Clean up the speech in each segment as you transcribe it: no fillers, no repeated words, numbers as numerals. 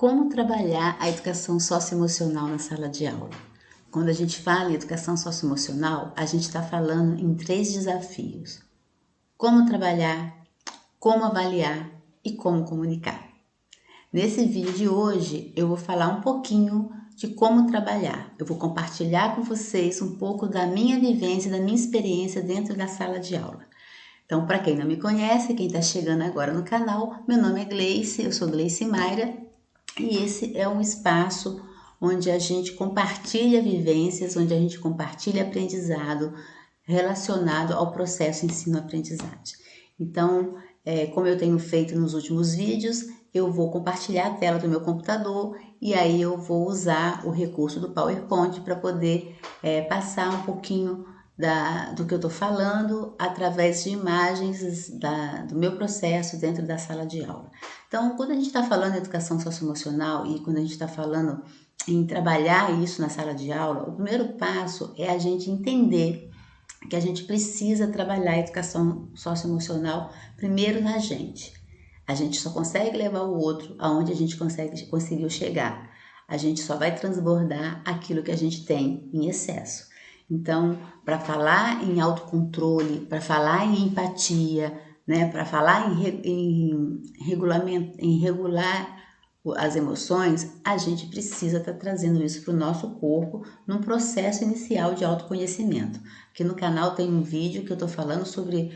Como trabalhar a educação socioemocional na sala de aula? Quando a gente fala em educação socioemocional, a gente está falando em 3 desafios: como trabalhar, como avaliar e como comunicar. Nesse vídeo de hoje, eu vou falar um pouquinho de como trabalhar. Eu vou compartilhar com vocês um pouco da minha vivência, da minha experiência dentro da sala de aula. Então, para quem não me conhece, quem está chegando agora no canal, meu nome é Gleice, eu sou Gleice Mayra, e esse é um espaço onde a gente compartilha vivências, onde a gente compartilha aprendizado relacionado ao processo ensino-aprendizagem. Então, como eu tenho feito nos últimos vídeos, eu vou compartilhar a tela do meu computador e aí eu vou usar o recurso do PowerPoint para poder passar um pouquinho do que eu estou falando através de imagens do meu processo dentro da sala de aula. Então, quando a gente está falando em educação socioemocional e quando a gente está falando em trabalhar isso na sala de aula, o primeiro passo é a gente entender que a gente precisa trabalhar a educação socioemocional primeiro na gente. A gente só consegue levar o outro aonde a gente conseguiu chegar. A gente só vai transbordar aquilo que a gente tem em excesso. Então, para falar em autocontrole, para falar em empatia, né, para falar em regular as emoções, a gente precisa estar trazendo isso para o nosso corpo num processo inicial de autoconhecimento. Aqui no canal tem um vídeo que eu estou falando sobre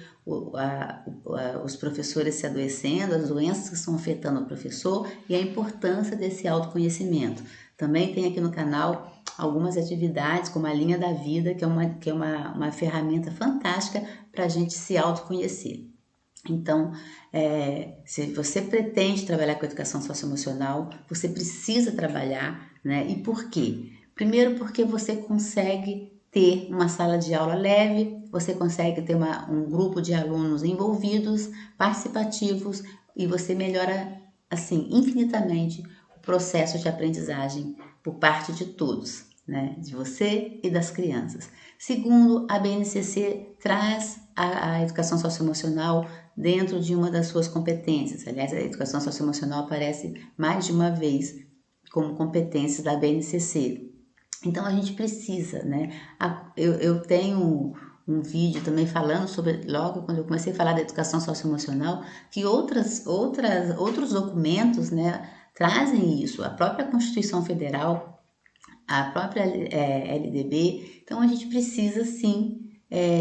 os professores se adoecendo, as doenças que estão afetando o professor e a importância desse autoconhecimento. Também tem aqui no canal algumas atividades, como a linha da vida, que é uma ferramenta fantástica para a gente se autoconhecer. Então, se você pretende trabalhar com educação socioemocional, você precisa trabalhar, né? E por quê? Primeiro, porque você consegue ter uma sala de aula leve, você consegue ter um grupo de alunos envolvidos, participativos, e você melhora, assim, infinitamente o processo de aprendizagem por parte de todos, né? De você e das crianças. Segundo, a BNCC traz a educação socioemocional dentro de uma das suas competências. Aliás, a educação socioemocional aparece mais de uma vez como competências da BNCC. Então, a gente precisa, né? Eu tenho um vídeo também falando sobre, logo quando eu comecei a falar da educação socioemocional, que outros documentos, né, trazem isso. A própria Constituição Federal, a própria LDB. Então, a gente precisa, sim,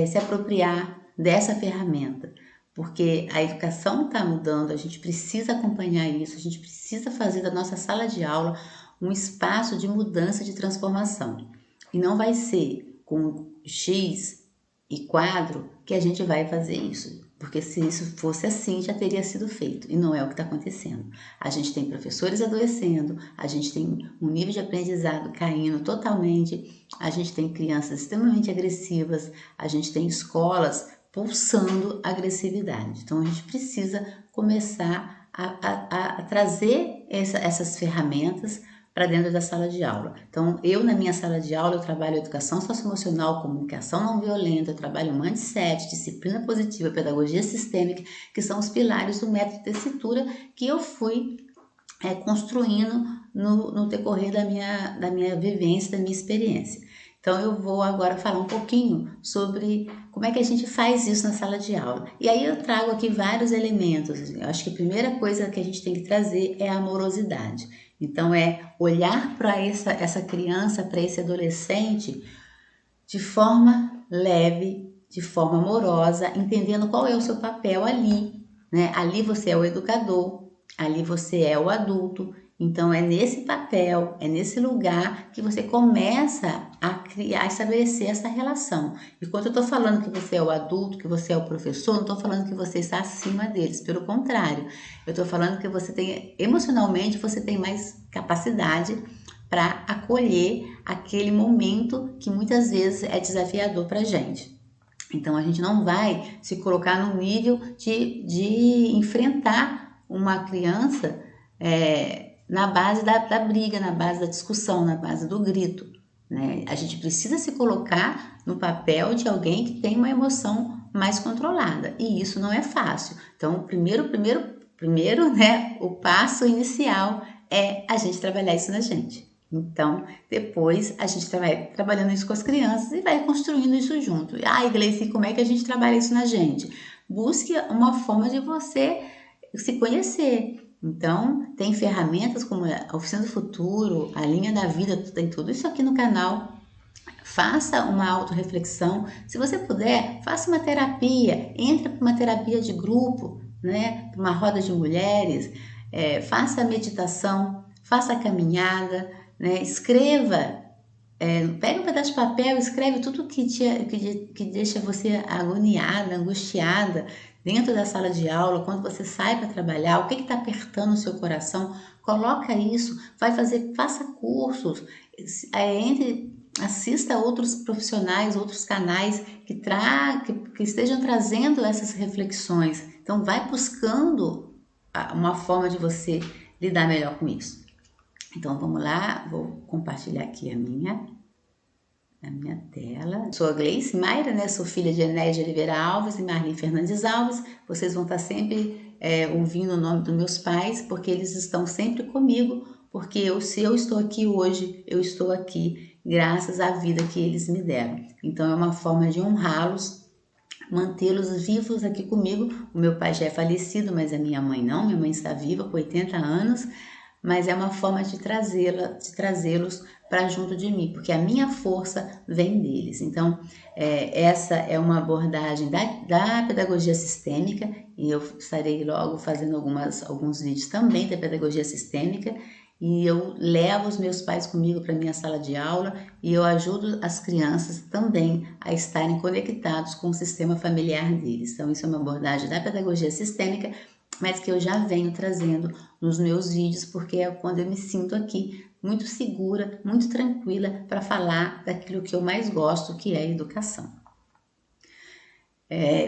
se apropriar dessa ferramenta, porque a educação está mudando, a gente precisa acompanhar isso, a gente precisa fazer da nossa sala de aula um espaço de mudança, de transformação. E não vai ser com X e quadro que a gente vai fazer isso, porque se isso fosse assim, já teria sido feito, e não é o que está acontecendo. A gente tem professores adoecendo, a gente tem um nível de aprendizado caindo totalmente, a gente tem crianças extremamente agressivas, a gente tem escolas pulsando agressividade. Então, a gente precisa começar a trazer essas ferramentas para dentro da sala de aula. Então, na minha sala de aula, eu trabalho educação socioemocional, comunicação não violenta, eu trabalho mindset, disciplina positiva, pedagogia sistêmica, que são os pilares do método de tessitura que eu fui construindo no decorrer da minha vivência, da minha experiência. Então, eu vou agora falar um pouquinho sobre como é que a gente faz isso na sala de aula. E aí eu trago aqui vários elementos. Eu acho que a primeira coisa que a gente tem que trazer é a amorosidade. Então, é olhar para essa criança, para esse adolescente, de forma leve, de forma amorosa, entendendo qual é o seu papel ali, né? Ali você é o educador, ali você é o adulto. Então, é nesse papel, é nesse lugar que você começa a estabelecer essa relação. E quando eu estou falando que você é o adulto, que você é o professor, não estou falando que você está acima deles. Pelo contrário, eu estou falando que emocionalmente, você tem mais capacidade para acolher aquele momento que muitas vezes é desafiador para a gente. Então, a gente não vai se colocar no nível de enfrentar uma criança na base da briga, na base da discussão, na base do grito, né? A gente precisa se colocar no papel de alguém que tem uma emoção mais controlada, e isso não é fácil. Então, primeiro, né, o passo inicial é a gente trabalhar isso na gente. Então, depois a gente vai trabalhando isso com as crianças e vai construindo isso junto. Gleice, como é que a gente trabalha isso na gente? Busque uma forma de você se conhecer. Então, tem ferramentas como a Oficina do Futuro, a Linha da Vida, tem tudo isso aqui no canal. Faça uma autorreflexão. Se você puder, faça uma terapia. Entre para uma terapia de grupo, né? Para uma roda de mulheres. Faça a meditação, faça a caminhada, né? Escreva. Pega um pedaço de papel, escreve tudo que deixa você agoniada, angustiada dentro da sala de aula, quando você sai para trabalhar, o que está apertando o seu coração, coloca isso, faça cursos, assista a outros profissionais, outros canais que estejam trazendo essas reflexões. Então vai buscando uma forma de você lidar melhor com isso. Então vamos lá, vou compartilhar aqui a minha tela. Sou a Gleice Mayra, né? Sou filha de Enéas de Oliveira Alves e Marli Fernandes Alves. Vocês vão estar sempre ouvindo o nome dos meus pais, porque eles estão sempre comigo, porque se eu estou aqui hoje, eu estou aqui graças à vida que eles me deram. Então é uma forma de honrá-los, mantê-los vivos aqui comigo. O meu pai já é falecido, mas a minha mãe não. Minha mãe está viva com 80 anos, mas é uma forma de trazê-los para junto de mim, porque a minha força vem deles. Então, essa é uma abordagem da pedagogia sistêmica, e eu estarei logo fazendo alguns vídeos também da pedagogia sistêmica, e eu levo os meus pais comigo para minha sala de aula e eu ajudo as crianças também a estarem conectados com o sistema familiar deles. Então, isso é uma abordagem da pedagogia sistêmica, mas que eu já venho trazendo nos meus vídeos, porque é quando eu me sinto aqui muito segura, muito tranquila para falar daquilo que eu mais gosto, que é a educação.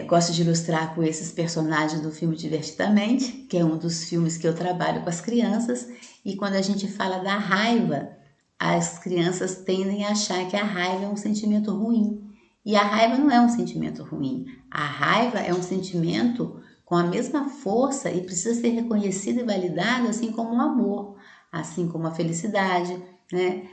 Gosto de ilustrar com esses personagens do filme Divertidamente, que é um dos filmes que eu trabalho com as crianças, e quando a gente fala da raiva, as crianças tendem a achar que a raiva é um sentimento ruim, e a raiva não é um sentimento ruim, a raiva é um sentimento com a mesma força e precisa ser reconhecido e validado, assim como o amor, assim como a felicidade, né?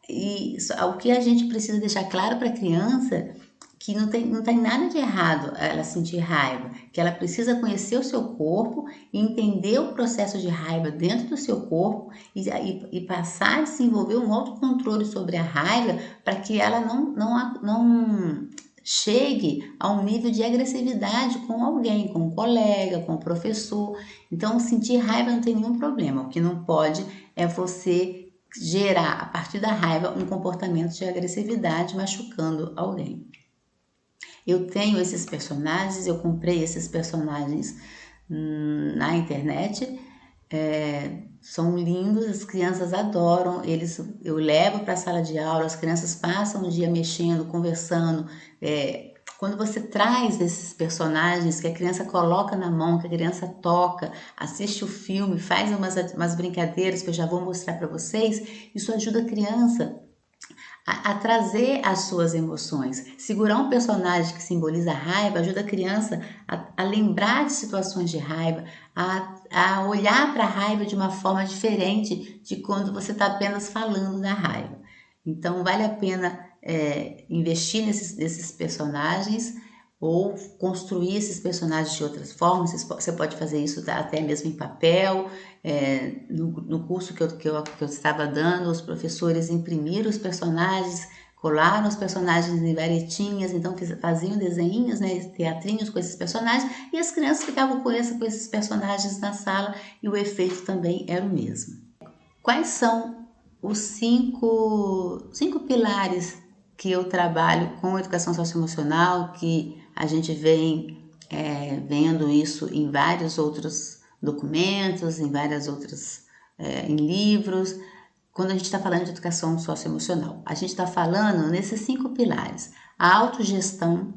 E o que a gente precisa deixar claro para a criança, que não tem nada de errado ela sentir raiva, que ela precisa conhecer o seu corpo e entender o processo de raiva dentro do seu corpo e passar a desenvolver um autocontrole sobre a raiva para que ela não chegue a um nível de agressividade com alguém, com um colega, com um professor. Então, sentir raiva não tem nenhum problema. O que não pode é você gerar, a partir da raiva, um comportamento de agressividade machucando alguém. Eu tenho esses personagens, eu comprei esses personagens na internet, são lindos, as crianças adoram, eu levo para a sala de aula, as crianças passam o dia mexendo, conversando. Quando você traz esses personagens que a criança coloca na mão, que a criança toca, assiste o filme, faz umas brincadeiras que eu já vou mostrar para vocês, isso ajuda a criança a trazer as suas emoções. Segurar um personagem que simboliza a raiva ajuda a criança a lembrar de situações de raiva, a olhar para a raiva de uma forma diferente de quando você está apenas falando da raiva. Então, vale a pena investir nesses personagens ou construir esses personagens de outras formas. Você pode fazer isso até mesmo em papel. No curso que eu estava dando, os professores imprimiram os personagens, colaram os personagens em varetinhas, então faziam desenhinhos, né, teatrinhos com esses personagens, e as crianças ficavam com esses personagens na sala e o efeito também era o mesmo. Quais são os cinco pilares que eu trabalho com educação socioemocional, que a gente vem vendo isso em vários outros documentos, em várias outras, em livros, quando a gente está falando de educação socioemocional? A gente está falando nesses 5 pilares: a autogestão,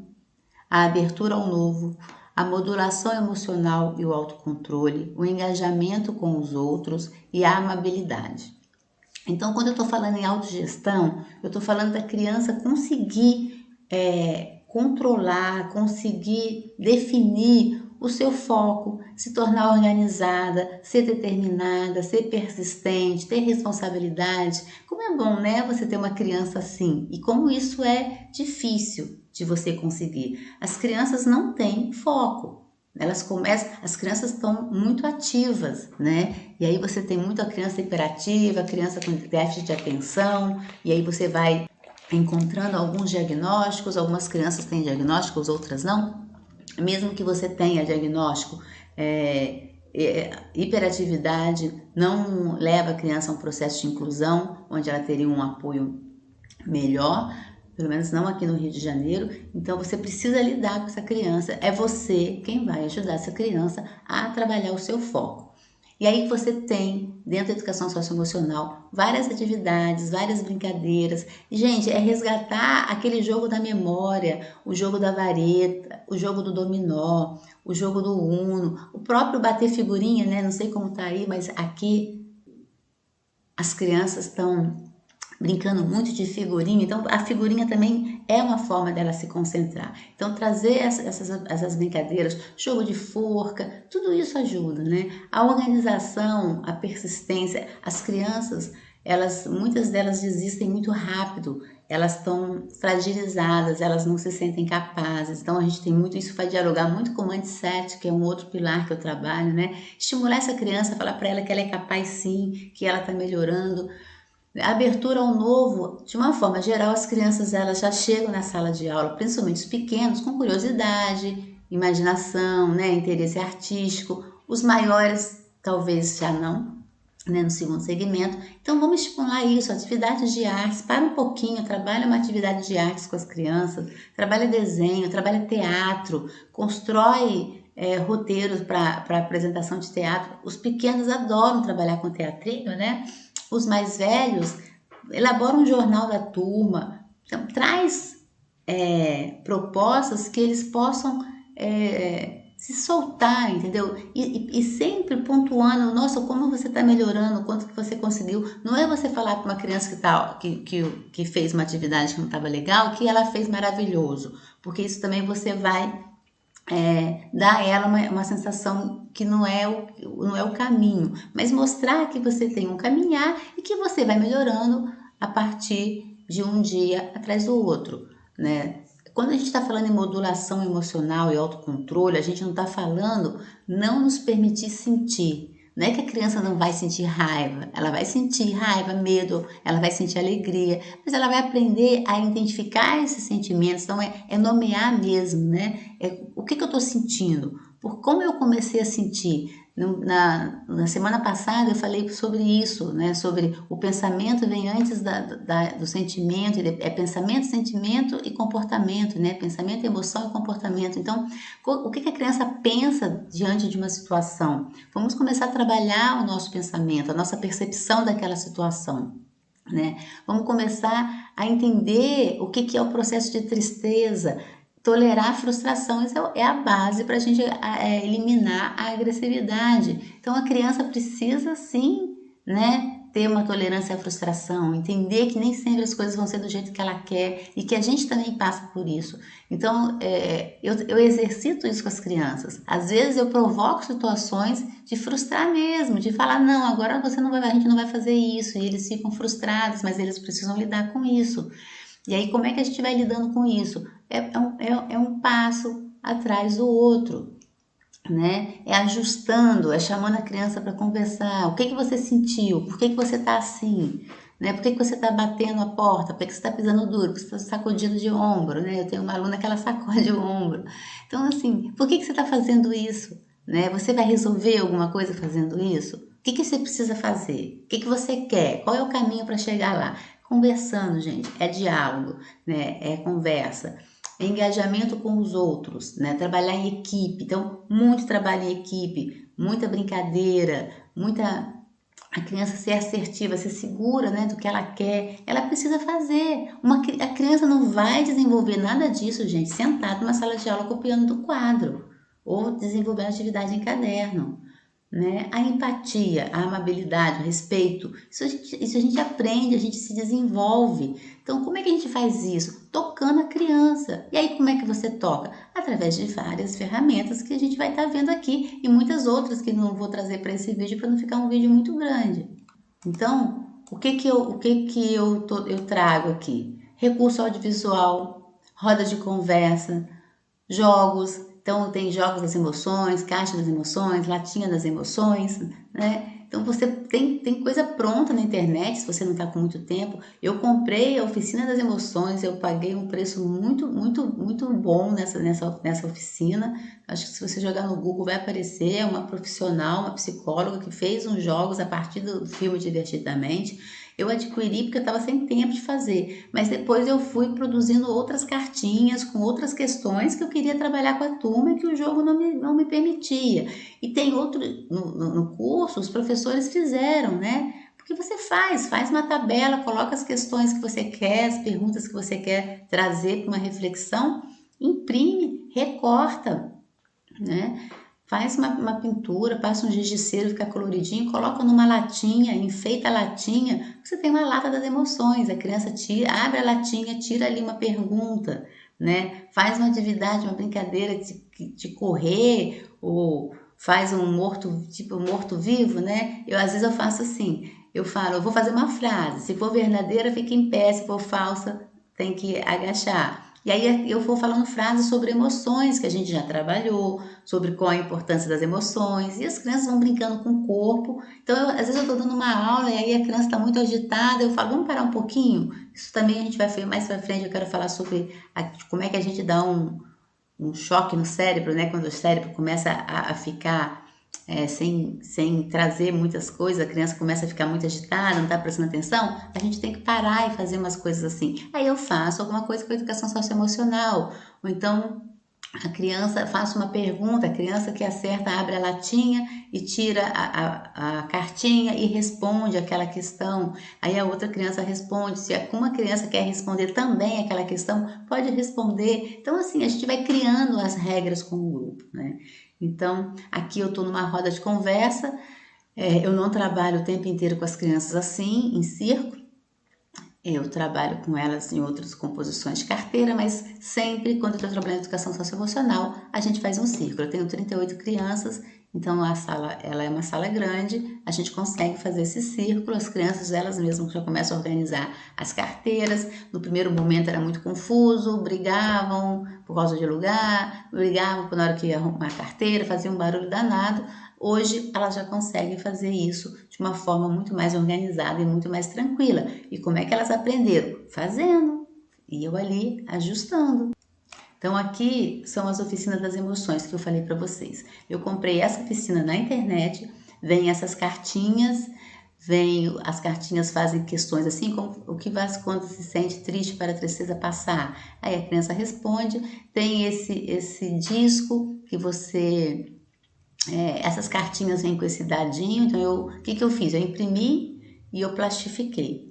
a abertura ao novo, a modulação emocional e o autocontrole, o engajamento com os outros e a amabilidade. Então, quando eu estou falando em autogestão, eu estou falando da criança conseguir controlar, conseguir definir o seu foco, se tornar organizada, ser determinada, ser persistente, ter responsabilidade. Como é bom, né, você ter uma criança assim, e como isso é difícil de você conseguir. As crianças não têm foco. As crianças estão muito ativas, né? E aí você tem muito a criança hiperativa, a criança com déficit de atenção, e aí você vai encontrando alguns diagnósticos, algumas crianças têm diagnósticos, outras não. Mesmo que você tenha diagnóstico, hiperatividade não leva a criança a um processo de inclusão, onde ela teria um apoio melhor, pelo menos não aqui no Rio de Janeiro. Então você precisa lidar com essa criança, é você quem vai ajudar essa criança a trabalhar o seu foco. E aí você tem, dentro da educação socioemocional, várias atividades, várias brincadeiras. E, gente, é resgatar aquele jogo da memória, o jogo da vareta, o jogo do dominó, o jogo do uno, o próprio bater figurinha, né? Não sei como tá aí, mas aqui as crianças estão brincando muito de figurinha, então a figurinha também é uma forma dela se concentrar. Então trazer essas brincadeiras, jogo de forca, tudo isso ajuda, né? A organização, a persistência, as crianças, muitas delas desistem muito rápido, elas estão fragilizadas, elas não se sentem capazes, então a gente tem muito, isso vai dialogar muito com o mindset, que é um outro pilar que eu trabalho, né? Estimular essa criança, falar para ela que ela é capaz sim, que ela está melhorando. A abertura ao novo, de uma forma geral, as crianças elas já chegam na sala de aula, principalmente os pequenos, com curiosidade, imaginação, né, interesse artístico. Os maiores talvez já não, né, no segundo segmento. Então vamos estimular isso, atividades de artes, para um pouquinho, trabalha uma atividade de artes com as crianças, trabalha desenho, trabalha teatro, constrói roteiros para apresentação de teatro. Os pequenos adoram trabalhar com teatrinho, né? Os mais velhos elaboram um jornal da turma, então traz propostas que eles possam se soltar, entendeu? E sempre pontuando, nossa, como você está melhorando, quanto que você conseguiu. Não é você falar para uma criança que fez uma atividade que não estava legal, que ela fez maravilhoso, porque isso também você vai dar a ela uma sensação que não é o caminho, mas mostrar que você tem um caminhar e que você vai melhorando a partir de um dia atrás do outro, né? Quando a gente está falando em modulação emocional e autocontrole, a gente não está falando não nos permitir sentir. Não é que a criança não vai sentir raiva, ela vai sentir raiva, medo, ela vai sentir alegria, mas ela vai aprender a identificar esses sentimentos, então é nomear mesmo, né? O que eu estou sentindo, por como eu comecei a sentir. Na semana passada eu falei sobre isso, né? Sobre o pensamento vem antes do sentimento, é pensamento, sentimento e comportamento, né? Pensamento, emoção e comportamento. Então, o que a criança pensa diante de uma situação? Vamos começar a trabalhar o nosso pensamento, a nossa percepção daquela situação, né? Vamos começar a entender o que é o processo de tristeza, tolerar a frustração. Isso é a base para a gente eliminar a agressividade. Então a criança precisa sim, né, ter uma tolerância à frustração, entender que nem sempre as coisas vão ser do jeito que ela quer e que a gente também passa por isso. Então eu exercito isso com as crianças. Às vezes eu provoco situações de frustrar mesmo, de falar, não, agora a gente não vai fazer isso, e eles ficam frustrados, mas eles precisam lidar com isso. E aí, como é que a gente vai lidando com isso? É um passo atrás do outro, né? É ajustando, é chamando a criança para conversar. O que você sentiu? Por que você está assim? Né? Por que você está batendo a porta? Por que você está pisando duro? Por que você está sacudindo de ombro? Né? Eu tenho uma aluna que ela sacode o ombro. Então, assim, por que você está fazendo isso? Né? Você vai resolver alguma coisa fazendo isso? O que você precisa fazer? O que você quer? Qual é o caminho para chegar lá? Conversando, gente, é diálogo, né? É conversa, é engajamento com os outros, né? Trabalhar em equipe, então muito trabalho em equipe, muita brincadeira, a criança ser assertiva, ser segura, né, do que ela quer, ela precisa fazer. A criança não vai desenvolver nada disso, gente, sentado numa sala de aula copiando do quadro ou desenvolvendo atividade em caderno. né? A empatia, a amabilidade, o respeito, isso a gente aprende, a gente se desenvolve. Então, como é que a gente faz isso? Tocando a criança. E aí, como é que você toca? Através de várias ferramentas que a gente vai estar vendo aqui e muitas outras que não vou trazer para esse vídeo para não ficar um vídeo muito grande. Então, eu trago aqui? Recurso audiovisual, roda de conversa, jogos. Então, tem jogos das emoções, caixa das emoções, latinha das emoções, né? Então, você tem coisa pronta na internet, se você não está com muito tempo. Eu comprei a Oficina das Emoções, eu paguei um preço muito bom nessa oficina. Acho que se você jogar no Google vai aparecer, é uma profissional, uma psicóloga que fez uns jogos a partir do filme Divertidamente. Eu adquiri porque eu estava sem tempo de fazer, mas depois eu fui produzindo outras cartinhas com outras questões que eu queria trabalhar com a turma e que o jogo não me permitia. E tem outro, no curso, os professores fizeram, né? Porque você faz uma tabela, coloca as questões que você quer, as perguntas que você quer trazer para uma reflexão, imprime, recorta, né? Faz uma pintura, passa um giz de cera, fica coloridinho, coloca numa latinha, enfeita a latinha, você tem uma lata das emoções, a criança abre a latinha, tira ali uma pergunta, né? Faz uma atividade, uma brincadeira de correr, ou faz tipo morto-vivo, né? Às vezes eu faço assim, eu falo, eu vou fazer uma frase, se for verdadeira, fica em pé, se for falsa, tem que agachar. E aí eu vou falando frases sobre emoções que a gente já trabalhou, sobre qual a importância das emoções, e as crianças vão brincando com o corpo. Então, às vezes eu estou dando uma aula e aí a criança está muito agitada, eu falo, vamos parar um pouquinho? Isso também a gente vai ver mais para frente, eu quero falar sobre como é que a gente dá um choque no cérebro, né? Quando o cérebro começa a ficar sem trazer muitas coisas, a criança começa a ficar muito agitada, não está prestando atenção, a gente tem que parar e fazer umas coisas assim. Aí eu faço alguma coisa com a educação socioemocional, ou então a criança faz uma pergunta, a criança que acerta abre a latinha e tira a cartinha e responde aquela questão. Aí a outra criança responde. Se uma criança quer responder também aquela questão, pode responder. Então, assim, a gente vai criando as regras com o grupo, né? Então, aqui eu estou numa roda de conversa, eu não trabalho o tempo inteiro com as crianças assim, em círculo. Eu trabalho com elas em outras composições de carteira, mas sempre quando eu estou trabalhando em educação socioemocional, a gente faz um círculo. Eu tenho 38 crianças, então a sala ela é uma sala grande, a gente consegue fazer esse círculo, as crianças elas mesmas já começam a organizar as carteiras. No primeiro momento era muito confuso, brigavam por causa de lugar, brigavam na hora que ia arrumar a carteira, faziam um barulho danado. Hoje elas já conseguem fazer isso de uma forma muito mais organizada e muito mais tranquila. E como é que elas aprenderam? Fazendo. E eu ali ajustando. Então aqui são as oficinas das emoções que eu falei para vocês. Eu comprei essa oficina na internet, vem essas cartinhas, as cartinhas fazem questões assim, como o que faz quando se sente triste para a tristeza passar. Aí a criança responde, tem esse disco que você... essas cartinhas vêm com esse dadinho, então o que eu fiz? Eu imprimi e eu plastifiquei,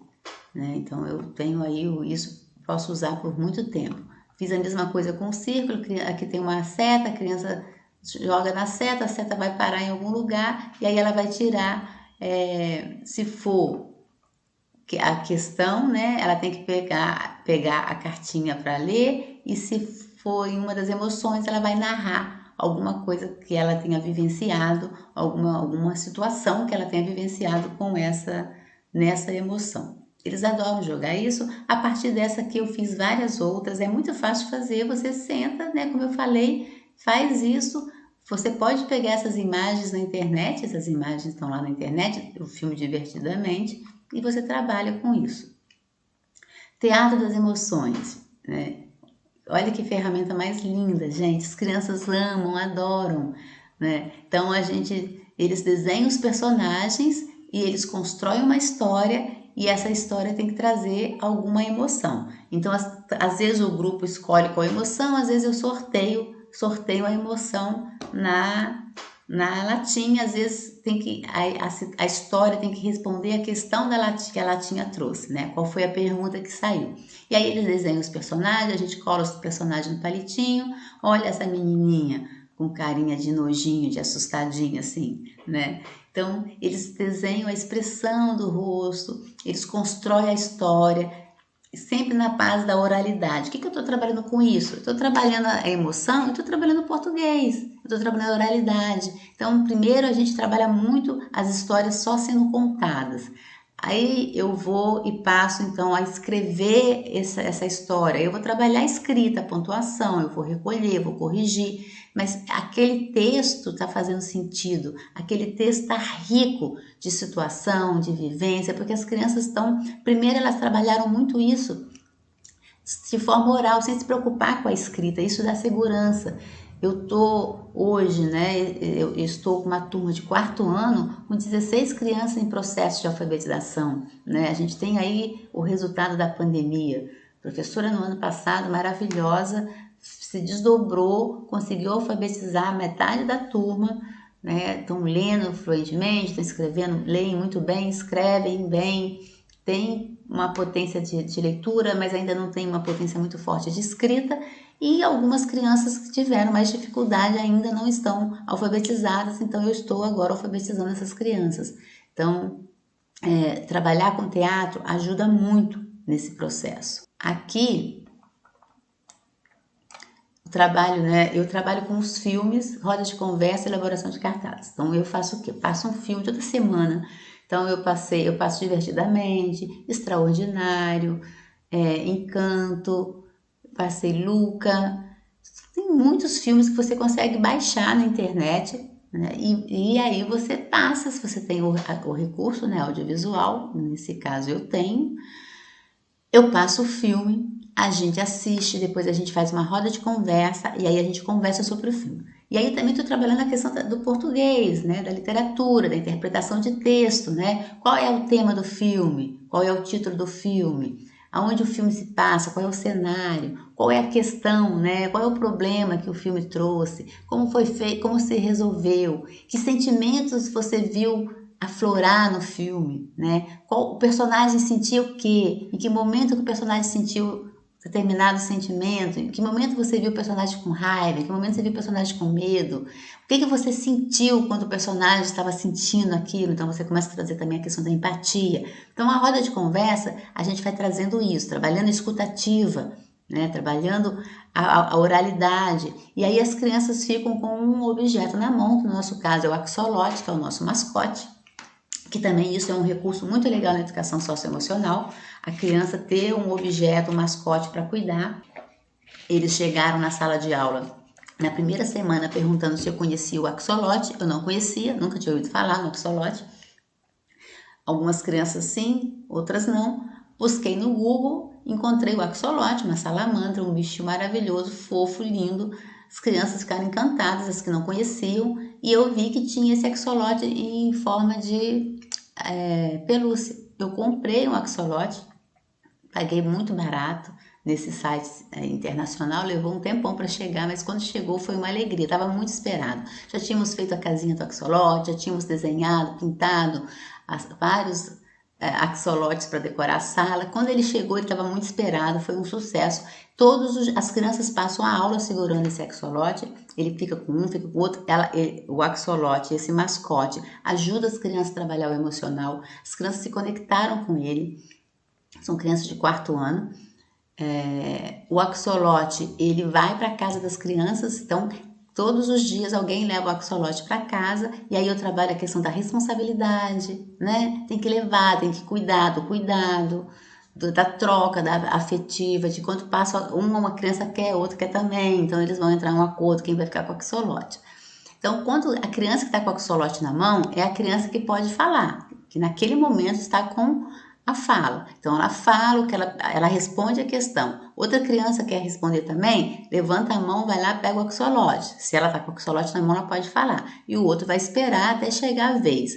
né? Então eu tenho aí isso, posso usar por muito tempo. Fiz a mesma coisa com o círculo, aqui tem uma seta, a criança joga na seta, a seta vai parar em algum lugar e aí ela vai tirar, se for a questão, né? Ela tem que pegar a cartinha para ler e se for em uma das emoções, ela vai narrar alguma coisa que ela tenha vivenciado, alguma situação que ela tenha vivenciado nessa emoção. Eles adoram jogar isso. A partir dessa aqui eu fiz várias outras, é muito fácil de fazer, você senta, né, como eu falei, faz isso. Você pode pegar essas imagens na internet, essas imagens estão lá na internet, o filme Divertidamente, e você trabalha com isso. Teatro das emoções, né? Olha que ferramenta mais linda, gente. As crianças amam, adoram, né? Então eles desenham os personagens e eles constroem uma história e essa história tem que trazer alguma emoção. Então, às vezes o grupo escolhe qual emoção, às vezes eu sorteio a emoção na latinha, às vezes a história tem que responder a questão que a latinha trouxe, né? Qual foi a pergunta que saiu. E aí eles desenham os personagens, a gente cola os personagens no palitinho, olha essa menininha, com carinha de nojinho, de assustadinho assim, né? Então, eles desenham a expressão do rosto, eles constroem a história, sempre na base da oralidade. O que eu estou trabalhando com isso? Eu estou trabalhando a emoção, eu estou trabalhando o português, eu estou trabalhando a oralidade. Então, primeiro a gente trabalha muito as histórias só sendo contadas. Aí eu vou e passo então a escrever essa história. Eu vou trabalhar a escrita, a pontuação, eu vou recolher, vou corrigir, mas aquele texto está fazendo sentido, aquele texto está rico de situação, de vivência, porque as crianças estão, primeiro elas trabalharam muito isso de forma oral, sem se preocupar com a escrita, isso dá segurança. Eu tô hoje, né, eu estou com uma turma de 4º ano com 16 crianças em processo de alfabetização, né? A gente tem aí o resultado da pandemia. A professora no ano passado, maravilhosa, se desdobrou, conseguiu alfabetizar metade da turma, né? Estão lendo fluentemente, estão escrevendo, leem muito bem, escrevem bem, tem uma potência de leitura, mas ainda não tem uma potência muito forte de escrita, e algumas crianças que tiveram mais dificuldade ainda não estão alfabetizadas, então eu estou agora alfabetizando essas crianças. Então, trabalhar com teatro ajuda muito nesse processo. Aqui, eu trabalho com os filmes, roda de conversa e elaboração de cartazes. Então, eu faço o quê? Eu passo um filme toda semana. Então, eu passo Divertidamente, Extraordinário, Encanto, passei Luca. Tem muitos filmes que você consegue baixar na internet, né? E aí você passa, se você tem o recurso, né, audiovisual, nesse caso eu tenho, eu passo o filme, a gente assiste, depois a gente faz uma roda de conversa e aí a gente conversa sobre o filme. E aí também estou trabalhando a questão do português, né, da literatura, da interpretação de texto, né? Qual é o tema do filme? Qual é o título do filme? Aonde o filme se passa? Qual é o cenário? Qual é a questão, né? Qual é o problema que o filme trouxe? Como foi feito? Como se resolveu? Que sentimentos você viu aflorar no filme, né? Qual o personagem sentiu o quê? Em que momento que o personagem sentiu determinado sentimento? Em que momento você viu o personagem com raiva? Em que momento você viu o personagem com medo? O que você sentiu quando o personagem estava sentindo aquilo? Então você começa a trazer também a questão da empatia. Então a roda de conversa, a gente vai trazendo isso, trabalhando a escutativa, né? Trabalhando a oralidade. E aí as crianças ficam com um objeto na mão, que no nosso caso é o axolote, que é o nosso mascote, que também isso é um recurso muito legal na educação socioemocional, a criança ter um objeto, um mascote para cuidar. Eles chegaram na sala de aula na primeira semana perguntando se eu conhecia o axolote. Eu não conhecia, nunca tinha ouvido falar no axolote. Algumas crianças sim, outras não. Busquei no Google, encontrei o axolote, uma salamandra, um bicho maravilhoso, fofo, lindo. As crianças ficaram encantadas, as que não conheciam, e eu vi que tinha esse axolote em forma de pelúcia. Eu comprei um axolote, paguei muito barato nesse site internacional, levou um tempão para chegar, mas quando chegou foi uma alegria, estava muito esperado. Já tínhamos feito a casinha do axolote, já tínhamos desenhado, pintado vários axolotes para decorar a sala. Quando ele chegou, ele estava muito esperado, foi um sucesso. As crianças passam a aula segurando esse axolote, ele fica com um, fica com o outro. O axolote, esse mascote, ajuda as crianças a trabalhar o emocional. As crianças se conectaram com ele, são crianças de 4º ano. O axolote, ele vai para a casa das crianças, então todos os dias alguém leva o axolote para casa, e aí eu trabalho a questão da responsabilidade, né? Tem que levar, tem que cuidar do cuidado, da troca, da afetiva, de quanto passa uma criança quer, outra quer também, então eles vão entrar em um acordo, quem vai ficar com o axolote. Então, quando a criança que está com o axolote na mão, é a criança que pode falar, que naquele momento está com a fala. Então, ela fala o que ela responde a questão. Outra criança quer responder também, levanta a mão, vai lá, pega o axolote. Se ela está com o axolote na mão, ela pode falar. E o outro vai esperar até chegar a vez.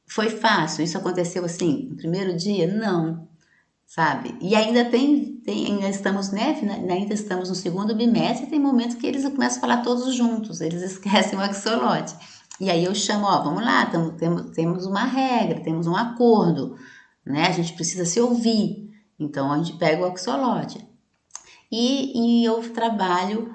Foi fácil? Isso aconteceu assim, no primeiro dia? Não, sabe? E ainda ainda estamos, né? Ainda estamos no 2º bimestre, tem momentos que eles começam a falar todos juntos, eles esquecem o axolote. E aí eu chamo, vamos lá, temos uma regra, temos um acordo, né? A gente precisa se ouvir. Então a gente pega o axolote. E eu trabalho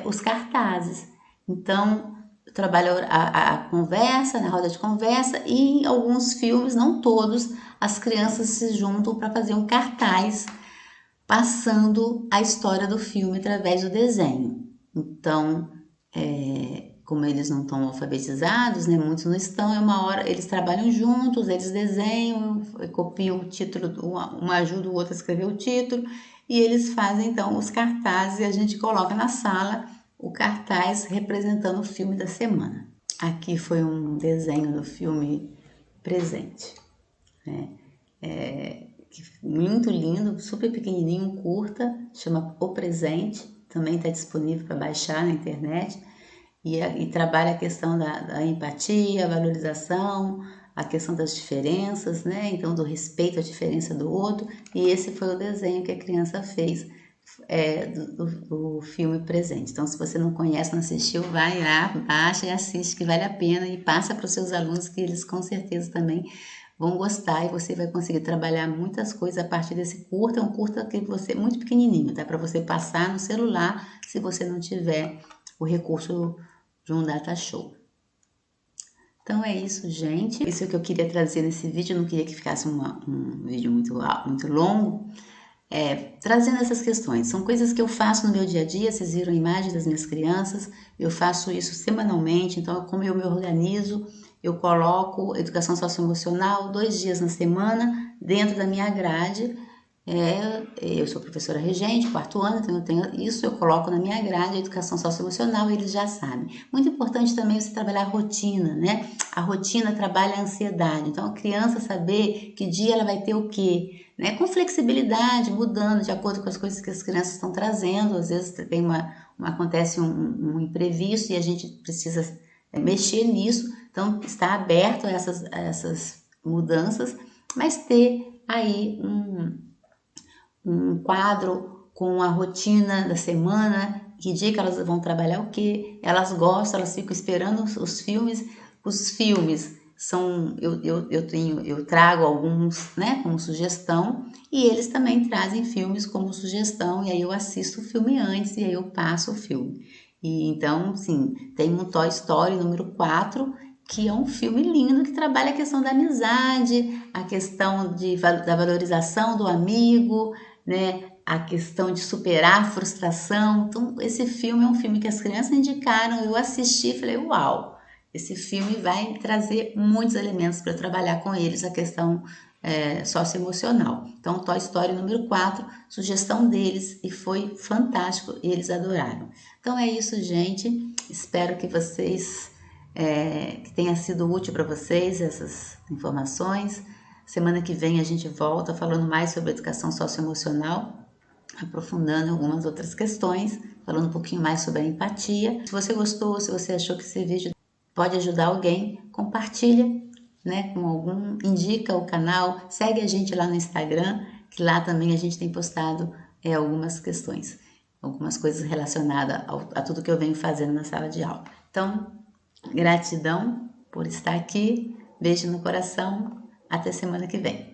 os cartazes. Então, eu trabalho a conversa, na roda de conversa, e em alguns filmes, não todos, as crianças se juntam para fazer um cartaz passando a história do filme através do desenho. Então, como eles não estão alfabetizados, né, muitos não estão, é uma hora, eles trabalham juntos, eles desenham, copiam o título, um ajuda o outro a escrever o título, e eles fazem então os cartazes e a gente coloca na sala o cartaz representando o filme da semana. Aqui foi um desenho do filme Presente, né? Muito lindo, super pequenininho, curta, chama O Presente, também está disponível para baixar na internet e trabalha a questão da empatia, a valorização, a questão das diferenças, né? Então do respeito à diferença do outro, e esse foi o desenho que a criança fez do filme Presente. Então, se você não conhece, não assistiu, vai lá, baixa e assiste, que vale a pena, e passa para os seus alunos, que eles com certeza também vão gostar, e você vai conseguir trabalhar muitas coisas a partir desse curta. É um curta que você muito pequenininho, dá para você passar no celular, se você não tiver o recurso de um data show. Então é isso, gente. Isso é o que eu queria trazer nesse vídeo. Eu não queria que ficasse um vídeo muito longo. Trazendo essas questões. São coisas que eu faço no meu dia a dia. Vocês viram a imagem das minhas crianças. Eu faço isso semanalmente. Então, como eu me organizo, eu coloco educação socioemocional 2 dias na semana dentro da minha grade. Eu sou professora regente, 4º ano, então eu tenho isso, eu coloco na minha grade a educação socioemocional, eles já sabem. Muito importante também você trabalhar a rotina, né? A rotina trabalha a ansiedade, então a criança saber que dia ela vai ter o quê, né? Com flexibilidade, mudando de acordo com as coisas que as crianças estão trazendo. Às vezes tem acontece um imprevisto e a gente precisa mexer nisso, então está aberto a essas mudanças, mas ter aí um quadro com a rotina da semana, que dia que elas vão trabalhar o que, elas gostam, elas ficam esperando os filmes. Os filmes são, eu trago alguns, né, como sugestão, e eles também trazem filmes como sugestão, e aí eu assisto o filme antes, e aí eu passo o filme. E então, sim, tem um Toy Story número 4, que é um filme lindo que trabalha a questão da amizade, a questão da valorização do amigo, né? A questão de superar a frustração. Então, esse filme é um filme que as crianças indicaram, eu assisti e falei, uau, esse filme vai trazer muitos elementos para trabalhar com eles, a questão socioemocional. Então, Toy Story número 4, sugestão deles, e foi fantástico, e eles adoraram. Então é isso, gente. Espero que vocês, que tenha sido útil para vocês essas informações. Semana que vem a gente volta falando mais sobre educação socioemocional, aprofundando algumas outras questões, falando um pouquinho mais sobre a empatia. Se você gostou, se você achou que esse vídeo pode ajudar alguém, compartilha, né, com algum, indica o canal, segue a gente lá no Instagram, que lá também a gente tem postado algumas questões, algumas coisas relacionadas a tudo que eu venho fazendo na sala de aula. Então, gratidão por estar aqui, beijo no coração, até semana que vem.